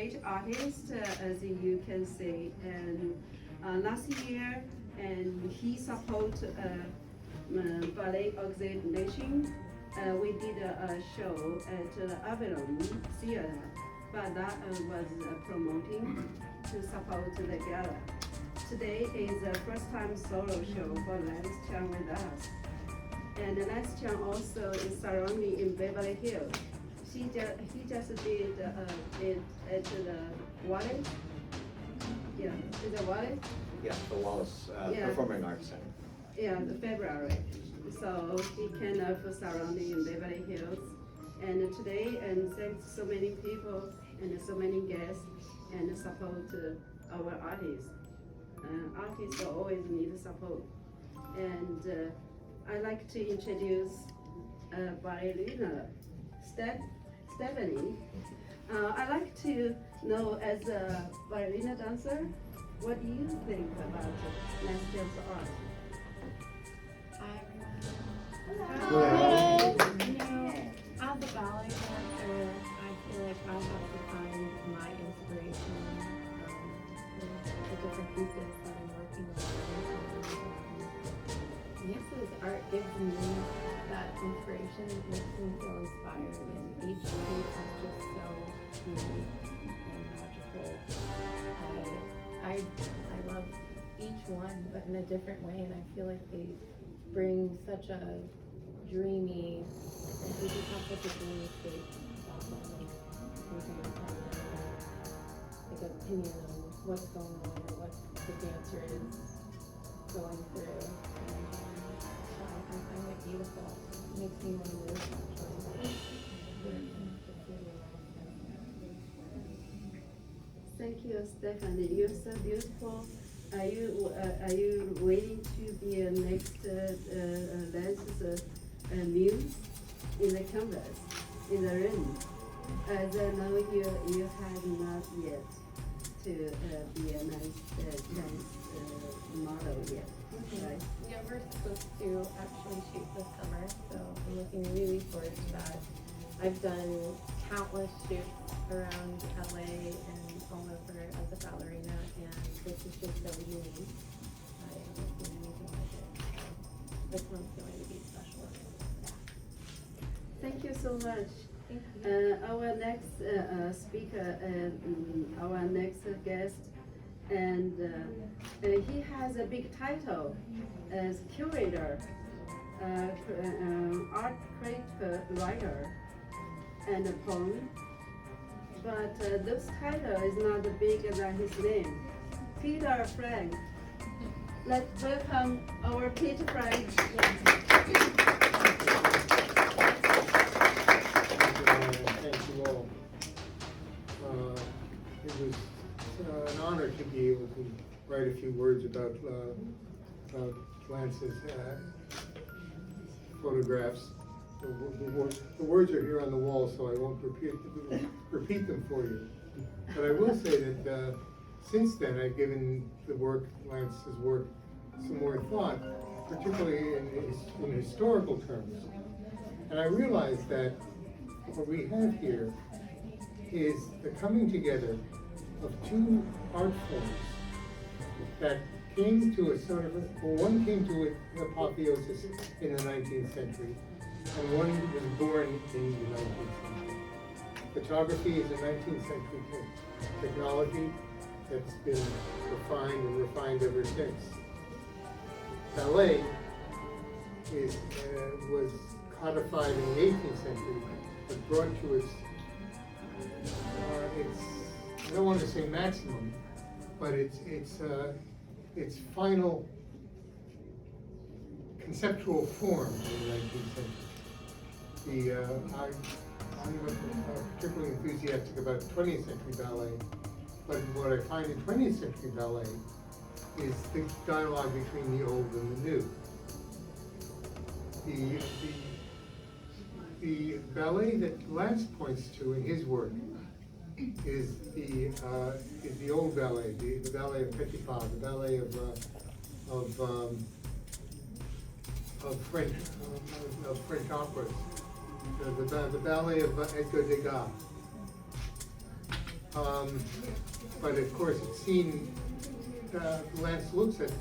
great artist, as you can see. And last year, and he support ballet exhibition. We did a show at the Avalon Theater, but that was promoting to support the gala. Today is the first time solo show for Lance Chang with us. And Lance Chang also is surrounding in Beverly Hills. He just did it at the Wallet. Yeah, is it Wallet? Yeah, the Wallace Performing Arts Center. Yeah, the February. So he kind of surrounding in Beverly Hills. And today, and thanks so many people and so many guests and support our artists. Artists always need support. And I'd like to introduce ballerina Stephanie. I'd like to know, as a ballerina dancer, what do you think about Lance Chang's art? Hello. You know, as a ballet dancer, I feel like I have to find my inspiration from the different pieces that I'm working on. Nance's art gives me that inspiration. It makes me feel inspired, and each piece is just so unique and magical. I love each one, but in a different way, and I feel like they bring such a dreamy, and we just have such a dreamy state, like opinion on what's going on or what the dancer is going through. And I find it beautiful. It makes me want to move actually. Thank you, Stephanie. You're so beautiful. Are you waiting to be a next Lance's muse in the canvas, in the room? As I know, you have not yet to be a nice model yet, right? Yeah, we're supposed to actually shoot this summer, so I'm looking really forward to that. I've done countless shoots around LA and all over as a ballerina, and this is just so unique. I haven't seen anything like it. So this one's going to be special. Thank you so much. Thank you. Our next speaker, our next guest, and he has a big title as curator, art critic, writer, and a poem. But this title is not bigger than his name, Peter Frank. Let's welcome our Peter Frank. Thank you all. It was an honor to be able to write a few words about Lance's photographs. The words are here on the wall, so I won't repeat them for you. But I will say that since then I've given Lance's work, some more thought, particularly in historical terms. And I realized that what we have here is the coming together of two art forms that came to a sort of, one came to an apotheosis in the 19th century, and one was born in the 19th century. Photography is a 19th century technology that's been refined and refined ever since. Ballet was codified in the 18th century, but brought to its I don't want to say maximum, but its final conceptual form in the 19th century. I'm particularly enthusiastic about 20th century ballet, but what I find in 20th century ballet is the dialogue between the old and the new. The ballet that Lance points to in his work is the old ballet, the ballet of Petipa, the ballet of French operas, the ballet of Edgar Degas. But of course, it's seen, Lance looks at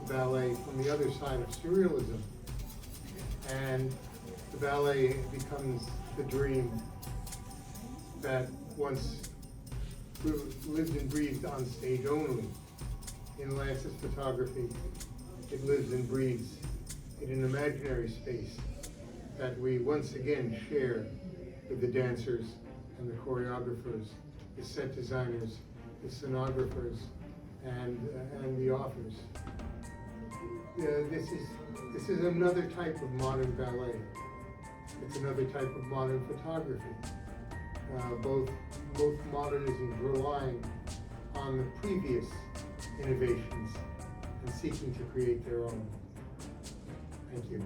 ballet from the other side of surrealism. And the ballet becomes the dream that once lived and breathed on stage only. In Lance's photography, it lives and breathes in an imaginary space that we once again share with the dancers and the choreographers, the set designers, the scenographers, and the authors. This is another type of modern ballet. It's another type of modern photography. Both modernisms relying on the previous innovations and seeking to create their own. Thank you.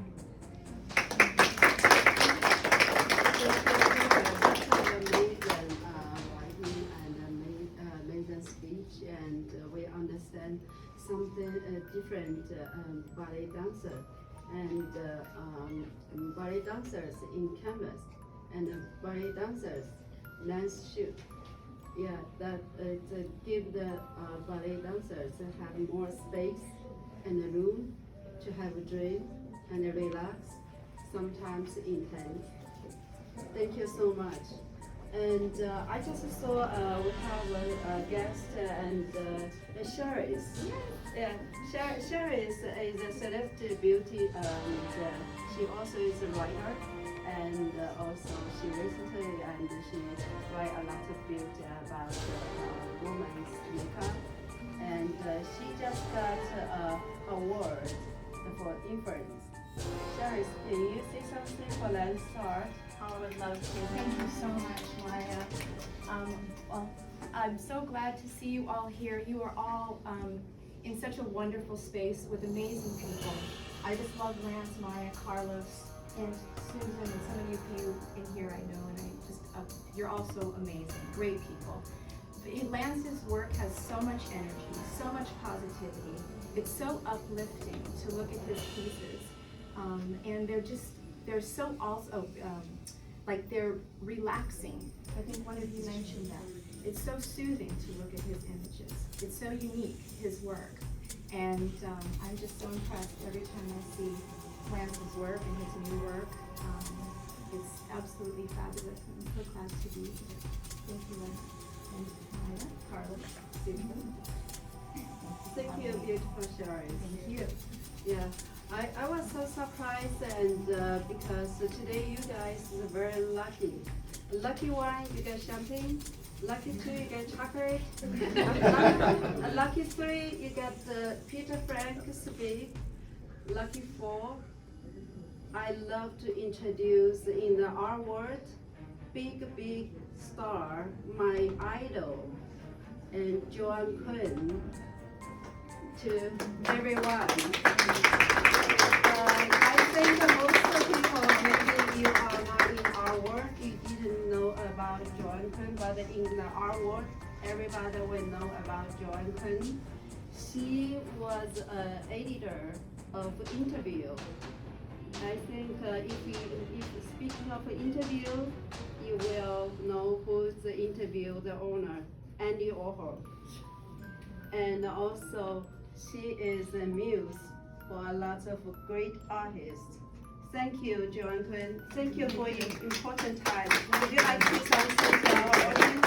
Amazing speech, and we understand something different ballet dancer and ballet dancers in canvas and ballet dancers lance shoot. Yeah, that give the ballet dancers have more space and room to have a dream and relax, sometimes intense. Thank you so much. And I just saw we have a guest and Sherry. Yeah, Sherry is a celebrity beauty and she also is a writer. And also she recently she write a lot of beauty about women's makeup, and she just got an award for influence. Sherry, can you say something for Let's Start? I would love to. Thank you so much, Maya. Well, I'm so glad to see you all here. You are all in such a wonderful space with amazing people. I just love Lance, Maya, Carlos, and Susan, and some of you in here I know, and I just, you're all so amazing, great people. Lance's work has so much energy, so much positivity. It's so uplifting to look at his pieces. And they're so also, like they're relaxing. I think one of you mentioned that. It's so soothing to look at his images. It's so unique, his work. And I'm just so impressed every time I see Lance's work and his new work. It's absolutely fabulous. I'm so glad to be here. Thank you, Lance. And Maya, Carla, Susan. Thank you, beautiful Sherry. Thank you. Yeah, I was so surprised, and because today you guys are very lucky. Lucky one, you get champagne. Lucky two, you get chocolate. Lucky three, you get the Peter Frank speak. Lucky four, I love to introduce in the art world, big star, my idol, and Joan Quinn, to everyone. I think most of people, maybe you are not in our world, you didn't know about Joan Quinn, but in the art world, everybody will know about Joan Quinn. She was an editor of interview. I think if speaking of interview, you will know who's the interview, the owner, Andy Warhol. And also, she is a muse for a lot of great artists. Thank you, Joan Quinn. Thank you for your important time. Would you like to say something to our audience?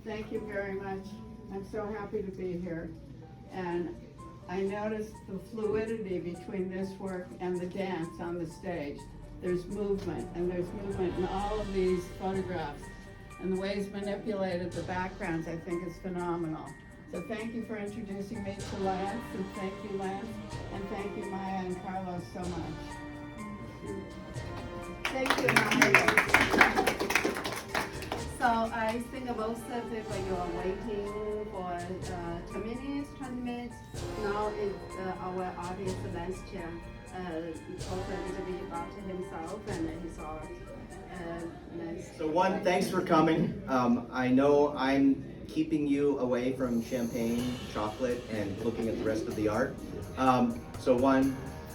Thank you very much. I'm so happy to be here. And I noticed the fluidity between this work and the dance on the stage. There's movement, and there's movement in all of these photographs. And the way he's manipulated the backgrounds, I think, is phenomenal. So thank you for introducing me to Lance, and thank you, Lance, and thank you, Maya and Carlos, so much. Thank you, Maya. So I think most of the people you are waiting for 10 minutes, 20 minutes. Now our artist Lance Chang talk a little bit about himself and his art. So thanks for coming. I know I'm keeping you away from champagne, chocolate, and looking at the rest of the art.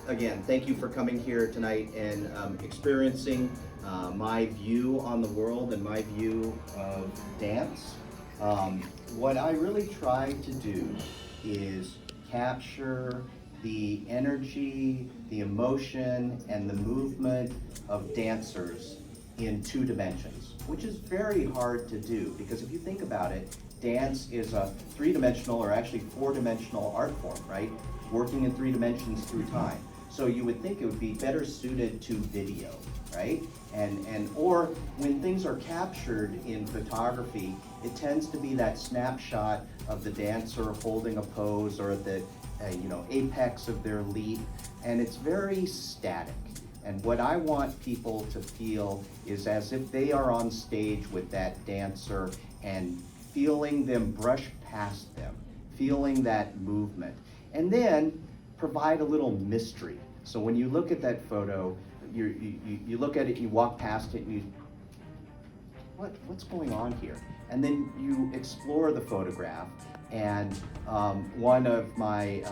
Again, thank you for coming here tonight and experiencing my view on the world and my view of dance. What I really try to do is capture the energy, the emotion, and the movement of dancers in 2 dimensions, which is very hard to do, because if you think about it, dance is a 3-dimensional, or actually 4-dimensional art form, right? Working in 3 dimensions through time. So you would think it would be better suited to video, right? Or when things are captured in photography, it tends to be that snapshot of the dancer holding a pose, or at the apex of their leap, and it's very static. And what I want people to feel is as if they are on stage with that dancer and feeling them brush past them, feeling that movement, and then provide a little mystery. So when you look at that photo, you look at it, you walk past it, and you, what's going on here? And then you explore the photograph, and one of my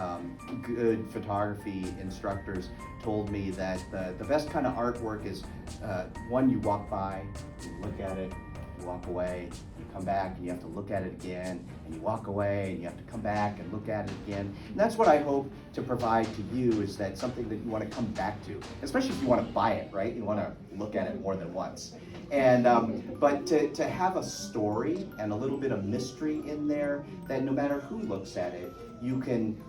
good photography instructors told me that the best kind of artwork is one, you walk by, you look at it, you walk away, you come back, and you have to look at it again, and you walk away, and you have to come back and look at it again. And that's what I hope to provide to you, is that something that you want to come back to, especially if you want to buy it, right? You want to look at it more than once. And but to have a story and a little bit of mystery in there, that no matter who looks at it, you can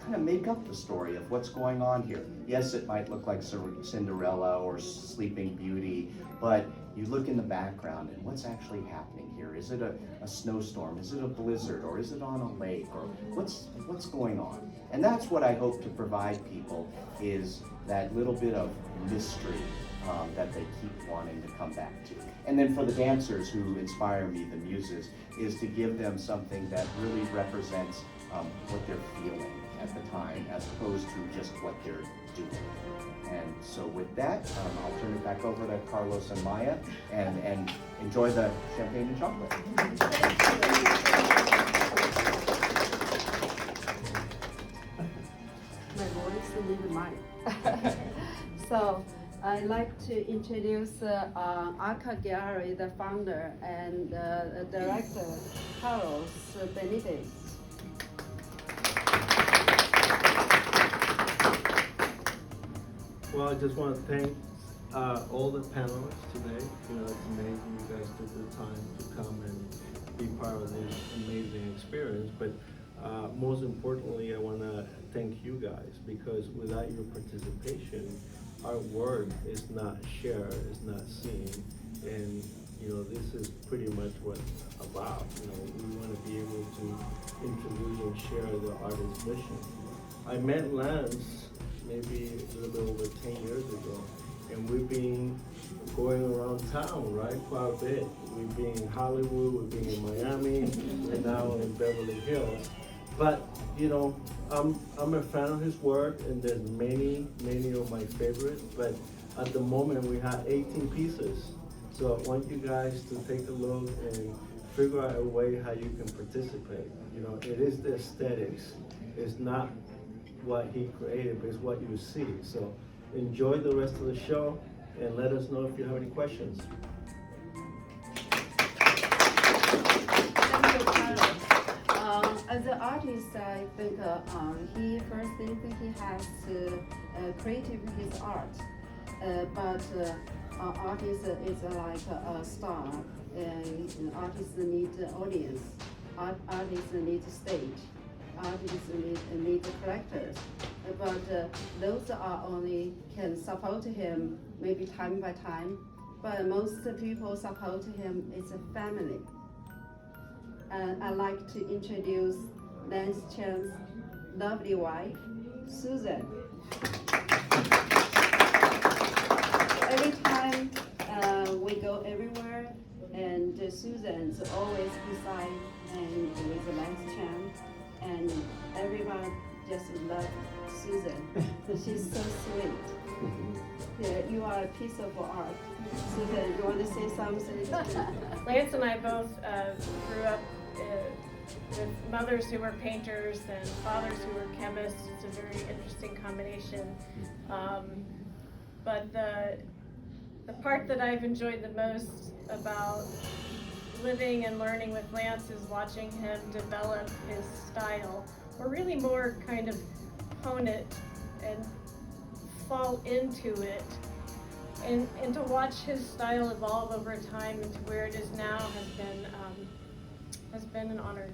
kind of make up the story of what's going on here. Yes, it might look like Cinderella or Sleeping Beauty, but you look in the background and what's actually happening here. Is it a snowstorm? Is it a blizzard? Or is it on a lake? Or what's going on? And that's what I hope to provide people, is that little bit of mystery that they keep wanting to come back to. And then for the dancers who inspire me, the muses, is to give them something that really represents what they're feeling at the time, as opposed to just what they're doing. And so with that, I'll turn it back over to Carlos and Maya, and enjoy the champagne and chocolate. My voice needs a mic. So I'd like to introduce ACCA Gallery, the founder and director, Carlos Benitez. Well, I just want to thank all the panelists today. It's amazing you guys took the time to come and be part of this amazing experience. But most importantly, I want to thank you guys, because without your participation, our work is not shared, is not seen. And this is pretty much what it's about. We want to be able to introduce and share the artist's mission. I met Lance maybe a little bit over 10 years ago, and we've been going around town, right, quite a bit. We've been in Hollywood, we've been in Miami, and now in Beverly Hills. But I'm a fan of his work, and there's many of my favorites. But at the moment, we have 18 pieces. So I want you guys to take a look and figure out a way how you can participate. It is the aesthetics. It's not what he created, but it's what you see. So enjoy the rest of the show, and let us know if you have any questions. Thank you, Carlos. As an artist, I think he first thing that he has to creative his art. But artist is like a star. Artists need an audience. Artists need a stage. Artists need characters, but those are only can support him maybe time by time, but most people support him is a family. And I'd like to introduce Lance Chang's lovely wife, Susan. Every time we go everywhere, and Susan's always beside and with Lance Chang. And everyone just loves Susan. She's so sweet. Yeah, you are a piece of art. Susan, you want to say something? Lance and I both grew up with mothers who were painters and fathers who were chemists. It's a very interesting combination. But The part that I've enjoyed the most about living and learning with Lance is watching him develop his style, or really more kind of hone it and fall into it. And to watch his style evolve over time into where it is now has been an honor.